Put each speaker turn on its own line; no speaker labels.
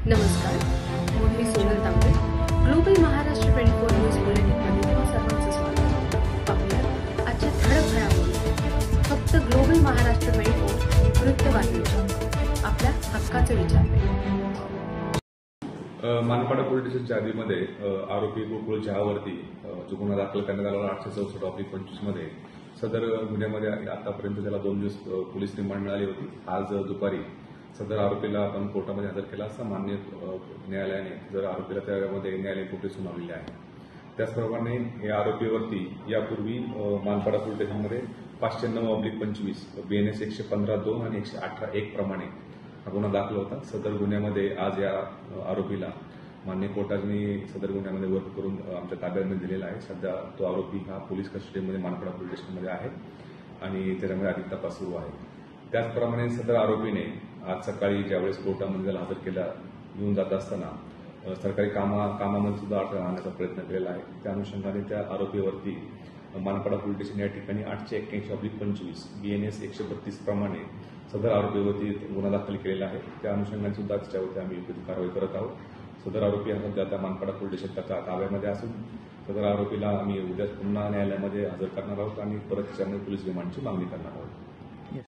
नमस्कार, मी सोनल तांबे. Global Maharashtra 24 news बुलेटिनमध्ये तुम्हा सर्वांचं स्वागत. पाहूया आजच्या ठळक घडामोडी. फक्त ग्लोबल महाराष्ट्र 24 वृत्तवाहिनीच्या आपल्या हक्काचे विचार.
मानपाडा पोलीस स्टेशनच्या हद्दीमध्ये आरोपी गोकुळ चहावरती जो गुन्हा दाखल करण्यात आला 864/25 मध्ये सदर गुन्ह्यामध्ये आतापर्यंत त्याला 2 दिवस पोलीस रिमांड मिळाली होती. आज दुपारी सदर आरोपीला आपण कोर्टामध्ये हजर केला असता मान्य न्यायालयाने जर आरोपीला त्यामध्ये न्यायालयीन कोठडी सुनावलेली आहे. त्याचप्रमाणे या आरोपीवरती यापूर्वी मानपाडा पोलीस स्टेशनमध्ये 509/25 BNS 115(2) आणि 118(1) प्रमाणे हा गुन्हा दाखल होता. सदर गुन्ह्यामध्ये आज या आरोपीला मान्य कोर्टाने सदर गुन्ह्यामध्ये वर्क करून आमच्या ताब्यामध्ये दिलेला आहे. सध्या तो आरोपी हा पोलीस कस्टडीमध्ये मानपाडा पोलीस स्टेशनमध्ये आहे आणि त्याच्यामध्ये अधिक तपास सुरू आहे. त्याचप्रमाणे सदर आरोपीने आज सकाळी ज्यावेळेस कोर्टामध्ये त्याला हजर केला घेऊन जात असताना सरकारी कामामध्ये सुद्धा अडथळा आणण्याचा प्रयत्न केलेला आहे. त्या अनुषंगाने त्या आरोपीवरती मानपाडा पोलीस स्टेशन या ठिकाणी 881/25 BNS 132 प्रमाणे सदर आरोपीवरती गुन्हा दाखल केलेला आहे. त्या अनुषंगाने सुद्धा त्याच्यावरती आम्ही योग्य कारवाई करत आहोत. सदर आरोपी हा सध्या आता मानपाडा पोलीस स्टेशनच्या ताब्यामध्ये असून सदर आरोपीला आम्ही उद्या पुन्हा न्यायालयामध्ये हजर करणार आहोत आणि परत त्याच्यामध्ये पोलीस रिमांडची मागणी करणार आहोत.